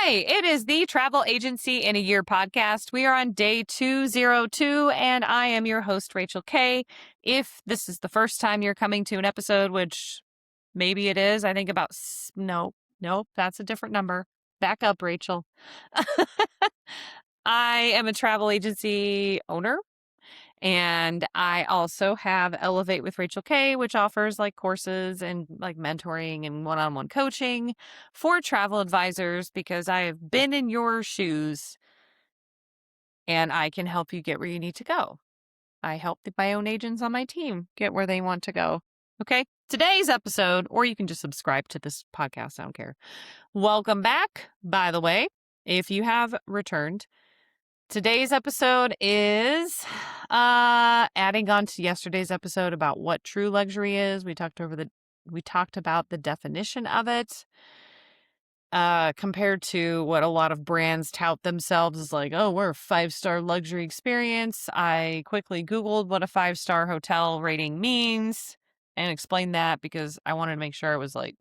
Hi, it is the Travel Agency in a Year podcast. We are on day 202, and I am your host, Rachel K. If this is the first time you're coming to an episode, which maybe it is, I think about, nope, that's a different number. Back up, Rachel. I am a travel agency owner. And I also have Elevate with Rachel K, which offers like courses and like mentoring and one-on-one coaching for travel advisors because I have been in your shoes and I can help you get where you need to go. I help my own agents on my team get where they want to go. Okay. Today's episode, or you can just subscribe to this podcast. I don't care. Welcome back, by the way, if you have returned. Today's episode is adding on to yesterday's episode about what true luxury is. We talked about the definition of it compared to what a lot of brands tout themselves as like, oh, we're a 5-star luxury experience. I quickly Googled what a 5-star hotel rating means and explained that because I wanted to make sure it was like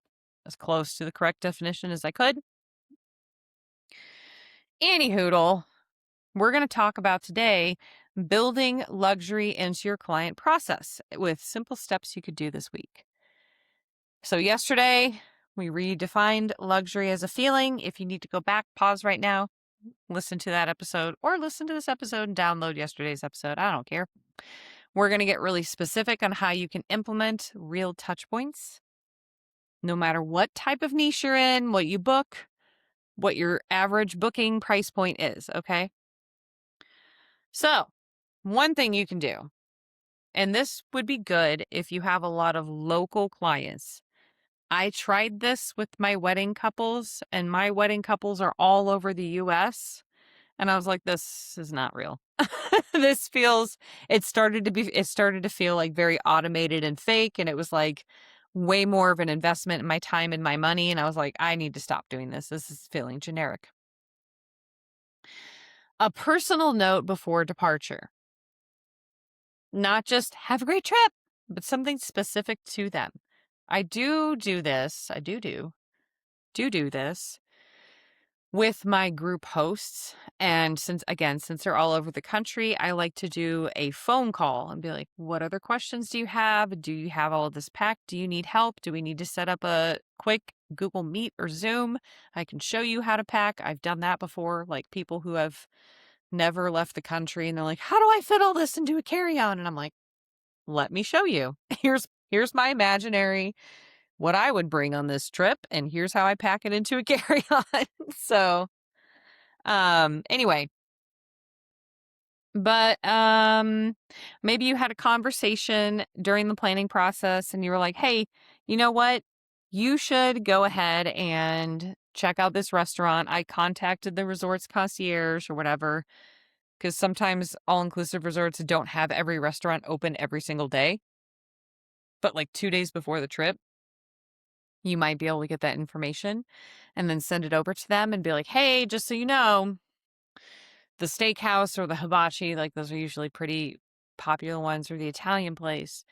as close to the correct definition as I could. Anyhoodle. We're going to talk about today building luxury into your client process with simple steps you could do this week. So yesterday, we redefined luxury as a feeling. If you need to go back, pause right now, listen to that episode, or listen to this episode and download yesterday's episode. I don't care. We're going to get really specific on how you can implement real touch points, no matter what type of niche you're in, what you book, what your average booking price point is, okay? So, one thing you can do, and this would be good if you have a lot of local clients. I tried this with my wedding couples, and my wedding couples are all over the US. And I was like, this is not real. It started to feel like very automated and fake. And it was like way more of an investment in my time and my money. And I was like, I need to stop doing this. This is feeling generic. A personal note before departure. Not just have a great trip, but something specific to them. I do this with my group hosts. And since they're all over the country, I like to do a phone call and be like, what other questions do you have? Do you have all of this packed? Do you need help? Do we need to set up a quick Google Meet or Zoom? I can show you how to pack. I've done that before, like people who have never left the country and they're like, how do I fit all this into a carry-on? And I'm like, let me show you. Here's my imaginary what I would bring on this trip, and here's how I pack it into a carry-on. So, anyway. But maybe you had a conversation during the planning process and you were like, hey, you know what? You should go ahead and check out this restaurant. I contacted the resort's concierge or whatever, because sometimes all-inclusive resorts don't have every restaurant open every single day. But like 2 days before the trip, you might be able to get that information and then send it over to them and be like, hey, just so you know, the steakhouse or the hibachi, like those are usually pretty popular ones, or the Italian place,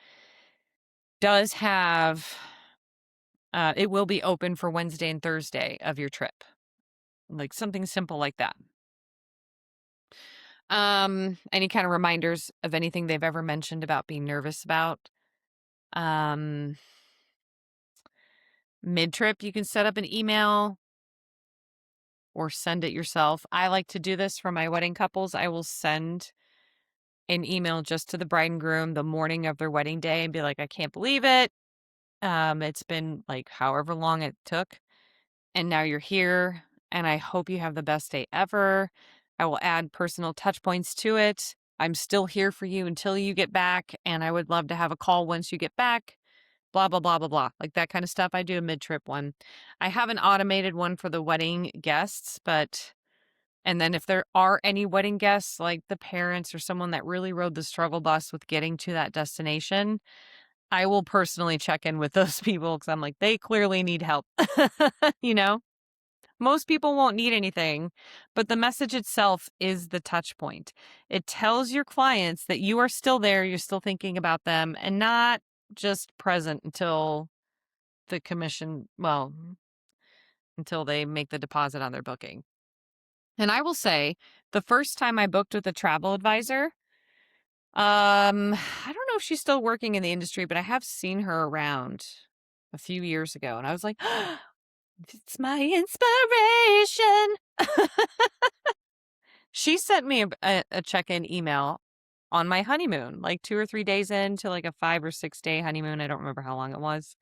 does have, it will be open for Wednesday and Thursday of your trip. Like something simple like that. Any kind of reminders of anything they've ever mentioned about being nervous about. Mid-trip, you can set up an email or send it yourself. I like to do this for my wedding couples. I will send an email just to the bride and groom the morning of their wedding day and be like, I can't believe it. It's been like however long it took, and now you're here, and I hope you have the best day ever. I will add personal touch points to it. I'm still here for you until you get back, and I would love to have a call once you get back. Blah, blah, blah, blah, blah. Like that kind of stuff. I do a mid-trip one. I have an automated one for the wedding guests, and then if there are any wedding guests, like the parents or someone that really rode the struggle bus with getting to that destination, I will personally check in with those people because I'm like, they clearly need help. You know, most people won't need anything, but the message itself is the touch point. It tells your clients that you are still there, you're still thinking about them, and not just present until the commission, well, until they make the deposit on their booking. And I will say, the first time I booked with a travel advisor, I don't know if she's still working in the industry, but I have seen her around a few years ago, and I was like, it's my inspiration. She sent me a check-in email on my honeymoon, like 2 or 3 days into like a 5 or 6 day honeymoon. I don't remember how long it was.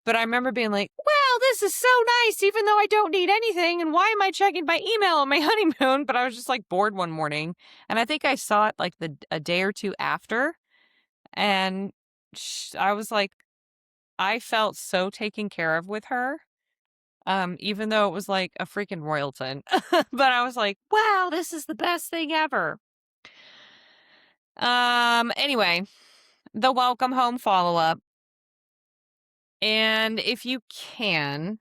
But I remember being like, "Wow, this is so nice, even though I don't need anything. And why am I checking my email on my honeymoon?" But I was just like bored one morning, and I think I saw it like a day or two after, and I was like, I felt so taken care of with her. Even though it was like a freaking Royalton, but I was like, "Wow, this is the best thing ever." Anyway, the welcome home follow up, and if you can.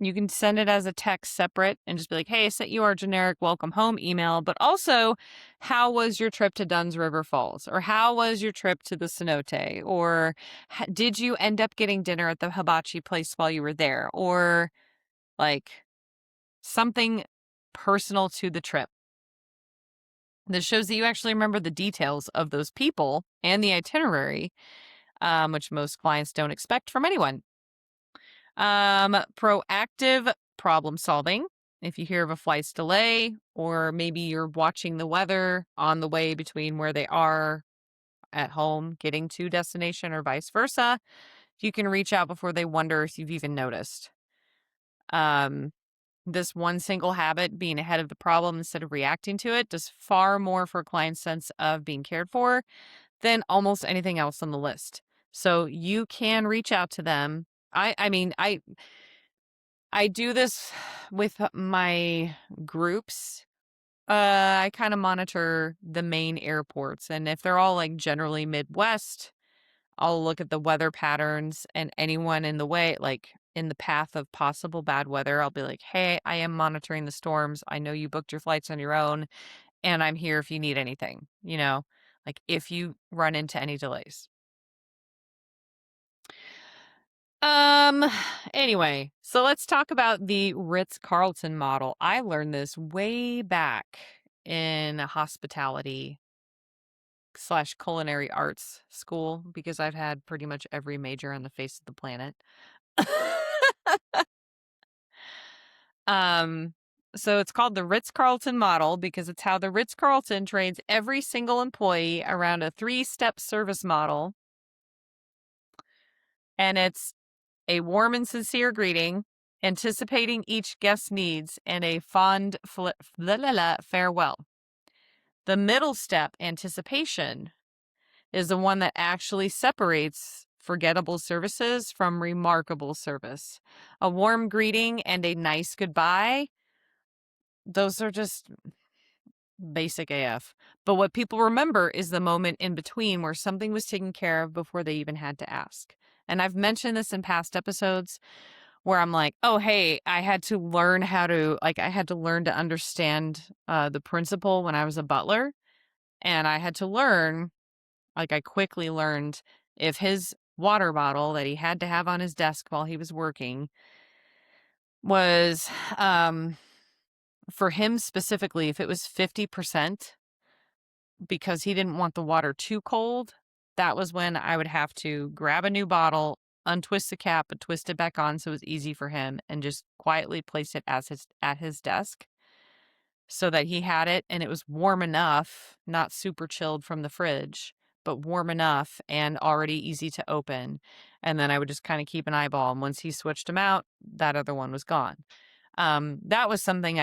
You can send it as a text separate and just be like, "Hey, I sent you our generic welcome home email, but also, how was your trip to Dunn's River Falls? Or how was your trip to the cenote? Or did you end up getting dinner at the hibachi place while you were there?" Or like something personal to the trip. This shows that you actually remember the details of those people and the itinerary, which most clients don't expect from anyone. Proactive problem solving. If you hear of a flight's delay, or maybe you're watching the weather on the way between where they are at home getting to destination or vice versa, you can reach out before they wonder if you've even noticed. Um, this one single habit, being ahead of the problem instead of reacting to it, does far more for a client's sense of being cared for than almost anything else on the list. So you can reach out to them. I mean, I do this with my groups. I kind of monitor the main airports, and if they're all like generally Midwest, I'll look at the weather patterns and anyone in the way, like in the path of possible bad weather. I'll be like, "Hey, I am monitoring the storms. I know you booked your flights on your own, and I'm here if you need anything, like if you run into any delays." Um, anyway, so let's talk about the Ritz-Carlton model. I learned this way back in a hospitality slash culinary arts school because I've had pretty much every major on the face of the planet. um, so it's called the Ritz-Carlton model because it's how the Ritz-Carlton trains every single employee around a 3-step service model. And it's a warm and sincere greeting, anticipating each guest's needs, and a fond farewell. The middle step, anticipation, is the one that actually separates forgettable services from remarkable service. A warm greeting and a nice goodbye, those are just basic AF. But what people remember is the moment in between where something was taken care of before they even had to ask. And I've mentioned this in past episodes where I'm like, "Oh, hey, I had to learn to understand the principle when I was a butler. And I had to learn, I quickly learned if his water bottle that he had to have on his desk while he was working was, for him specifically, if it was 50% because he didn't want the water too cold, that was when I would have to grab a new bottle, untwist the cap, but twist it back on so it was easy for him, and just quietly place it at his desk so that he had it and it was warm enough, not super chilled from the fridge, but warm enough and already easy to open. And then I would just kind of keep an eyeball. And once he switched them out, that other one was gone. That was something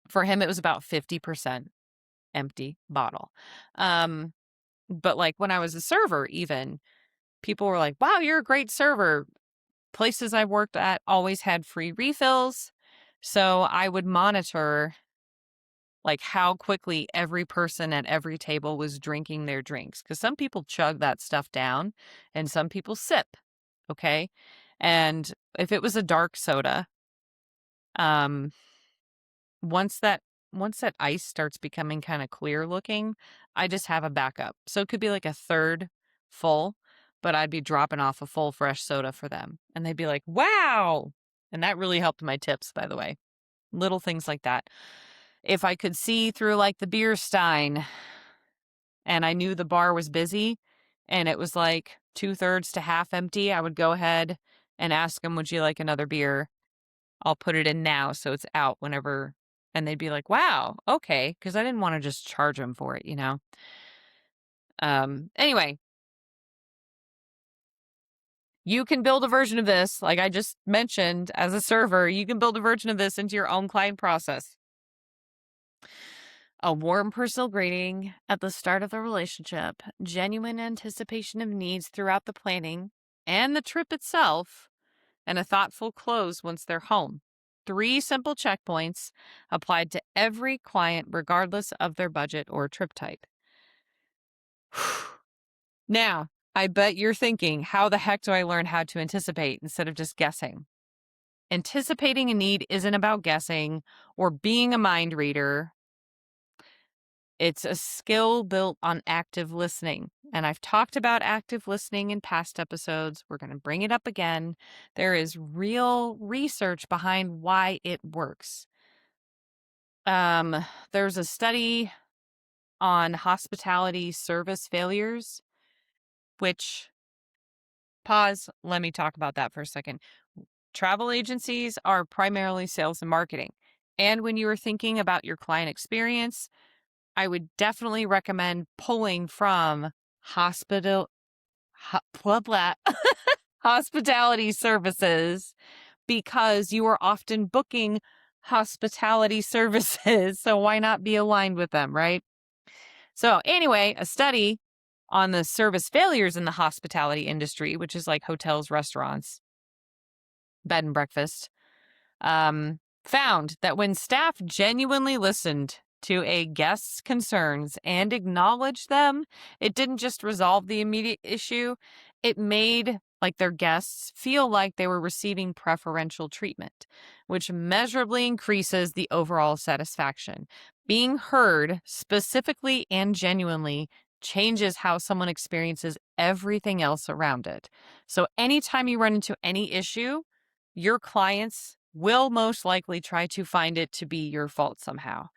for him, it was about 50% empty bottle. But like when I was a server, even people were like, "Wow, you're a great server." Places I worked at always had free refills. So I would monitor like how quickly every person at every table was drinking their drinks. Because some people chug that stuff down and some people sip. Okay. And if it was a dark soda, um, once that once that ice starts becoming kind of clear looking, I just have a backup. So it could be like a third full, but I'd be dropping off a full fresh soda for them. And they'd be like, "Wow." And that really helped my tips, by the way. Little things like that. If I could see through like the beer stein and I knew the bar was busy and it was like 2/3 to half empty, I would go ahead and ask them, would you like another beer? I'll put it in now so it's out whenever. And they'd be like, wow, okay. Because I didn't want to just charge them for it, Anyway, you can build a version of this, like I just mentioned, as a server. You can build a version of this into your own client process. A warm personal greeting at the start of the relationship, genuine anticipation of needs throughout the planning and the trip itself, and a thoughtful close once they're home. 3 simple checkpoints applied to every client, regardless of their budget or trip type. Now, I bet you're thinking, how the heck do I learn how to anticipate instead of just guessing? Anticipating a need isn't about guessing or being a mind reader. It's a skill built on active listening. And I've talked about active listening in past episodes. We're going to bring it up again. There is real research behind why it works. There's a study on hospitality service failures, which, pause, let me talk about that for a second. Travel agencies are primarily sales and marketing. And when you are thinking about your client experience, I would definitely recommend pulling from blah, blah, hospitality services, because you are often booking hospitality services. So why not be aligned with them, right? So anyway, a study on the service failures in the hospitality industry, which is like hotels, restaurants, bed and breakfast, found that when staff genuinely listened to a guest's concerns and acknowledged them, it didn't just resolve the immediate issue, it made like their guests feel like they were receiving preferential treatment, which measurably increases the overall satisfaction. Being heard specifically and genuinely changes how someone experiences everything else around it. So anytime you run into any issue, your clients will most likely try to find it to be your fault somehow.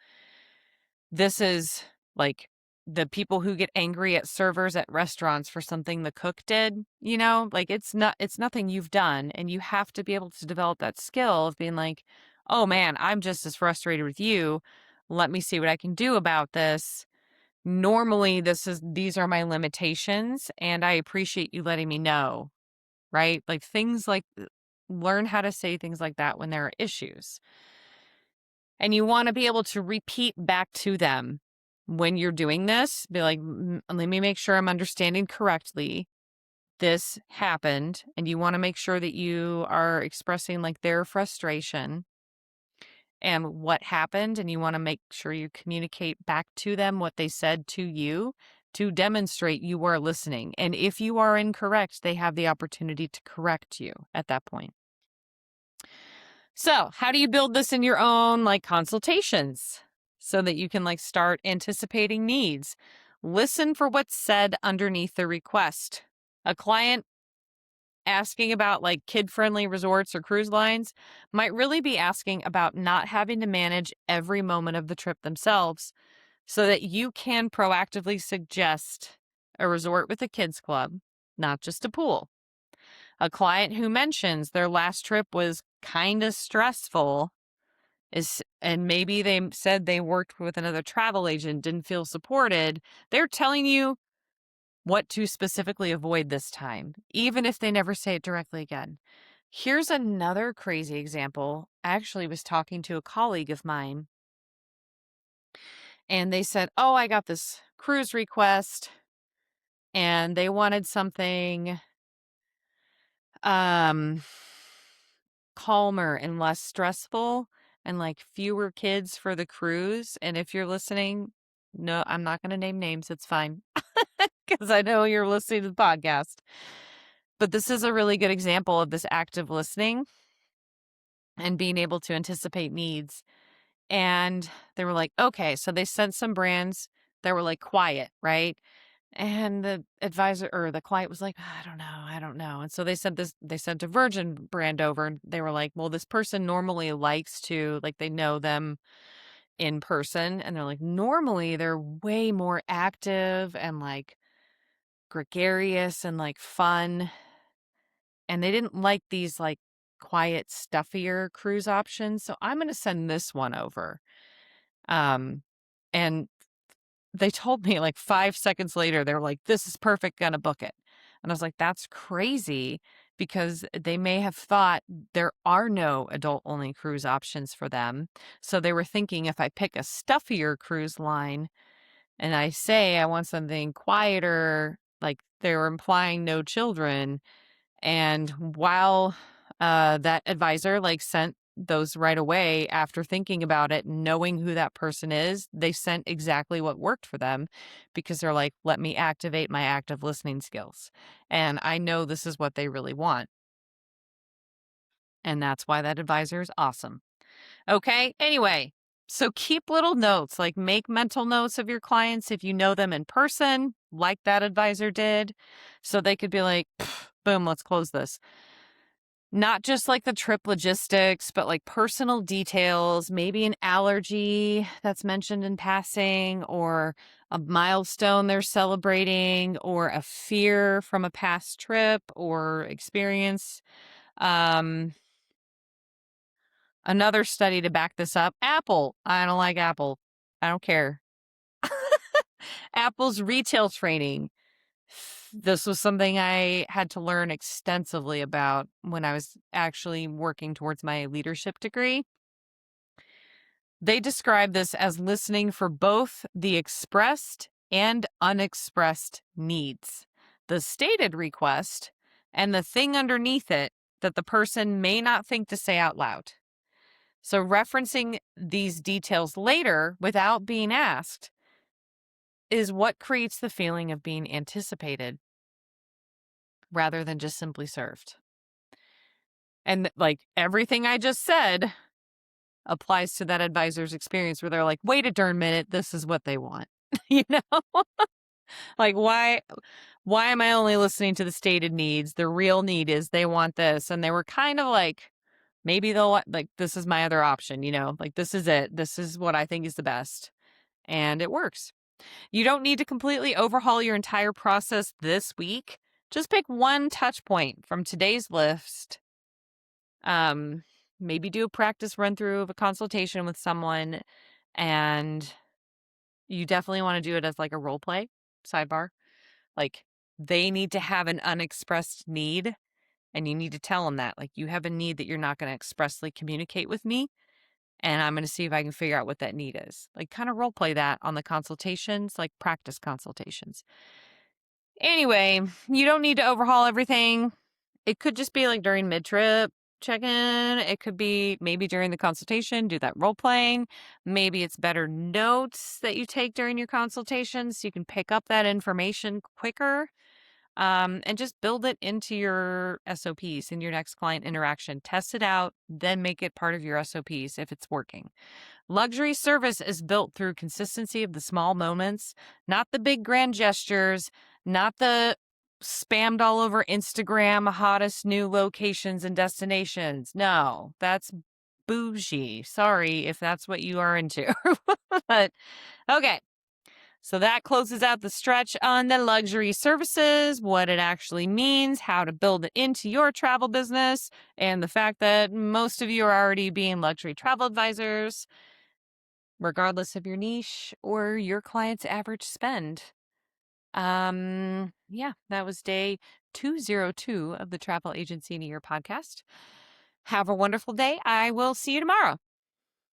This is like the people who get angry at servers at restaurants for something the cook did, like it's nothing you've done, and you have to be able to develop that skill of being like, "Oh man, I'm just as frustrated with you. Let me see what I can do about this. Normally these are my limitations and I appreciate you letting me know." Right? Like things like learn how to say things like that when there are issues. And you want to be able to repeat back to them when you're doing this. Be like, let me make sure I'm understanding correctly. This happened. And you want to make sure that you are expressing like their frustration and what happened. And you want to make sure you communicate back to them what they said to you to demonstrate you are listening. And if you are incorrect, they have the opportunity to correct you at that point. So how do you build this in your own like consultations so that you can like start anticipating needs? Listen for what's said underneath the request. A client asking about like kid-friendly resorts or cruise lines might really be asking about not having to manage every moment of the trip themselves, so that you can proactively suggest a resort with a kids club, not just a pool. A client who mentions their last trip was kind of stressful and maybe they said they worked with another travel agent, didn't feel supported. They're telling you what to specifically avoid this time, even if they never say it directly again. Here's another crazy example. I actually was talking to a colleague of mine, and they said, "Oh, I got this cruise request and they wanted something calmer and less stressful and like fewer kids for the cruise." And if you're listening, no, I'm not going to name names. It's fine because I know you're listening to the podcast. But this is a really good example of this active listening and being able to anticipate needs. And they were like, okay, so they sent some brands that were like quiet, right? And the advisor or the client was like, I don't know. And so they sent a Virgin brand over and they were like, well, this person normally likes to, like, they know them in person. And they're like, normally they're way more active and like gregarious and like fun. And they didn't like these like quiet, stuffier cruise options. So I'm going to send this one over. Um, and they told me like 5 seconds later, they were like, this is perfect, gonna book it. And I was like, that's crazy because they may have thought there are no adult only cruise options for them. So they were thinking if I pick a stuffier cruise line and I say I want something quieter, like they were implying no children, and while that advisor like sent those right away after thinking about it, knowing who that person is, they sent exactly what worked for them because they're like, let me activate my active listening skills. And I know this is what they really want. And that's why that advisor is awesome. Okay. Anyway, so keep little notes, like make mental notes of your clients if you know them in person, like that advisor did. So they could be like, boom, let's close this. Not just like the trip logistics, but like personal details, maybe an allergy that's mentioned in passing, or a milestone they're celebrating, or a fear from a past trip or experience. Um, Another study to back this up, Apple. I don't like Apple. I don't care. Apple's retail training. This was something I had to learn extensively about when I was actually working towards my leadership degree. They describe this as listening for both the expressed and unexpressed needs, the stated request, and the thing underneath it that the person may not think to say out loud. So, referencing these details later without being asked is what creates the feeling of being anticipated rather than just simply served. And like everything I just said applies to that advisor's experience where they're like, wait a darn minute, this is what they want. You know? Like why am I only listening to the stated needs? The real need is they want this. And they were kind of like, maybe they'll like, this is my other option, you know, like this is it. This is what I think is the best. And it works. You don't need to completely overhaul your entire process this week. Just pick one touch point from today's list. Maybe do a practice run through of a consultation with someone, and you definitely want to do it as like a role play sidebar. Like they need to have an unexpressed need, and you need to tell them that like you have a need that you're not going to expressly communicate with me, and I'm going to see if I can figure out what that need is. Like kind of role play that on the consultations, like practice consultations. Anyway, you don't need to overhaul everything. It could just be like during mid-trip check-in. It could be maybe during the consultation, do that role playing. Maybe it's better notes that you take during your consultation so you can pick up that information quicker. And just build it into your SOPs in your next client interaction. Test it out, then make it part of your SOPs if it's working. Luxury service is built through consistency of the small moments, not the big grand gestures, not the spammed all over Instagram hottest new locations and destinations. No, that's bougie. Sorry if that's what you are into. But okay. So that closes out the stretch on the luxury services, what it actually means, how to build it into your travel business, and the fact that most of you are already being luxury travel advisors, regardless of your niche or your client's average spend. Yeah, that was day 202 of the Travel Agency in a Year podcast. Have a wonderful day. I will see you tomorrow.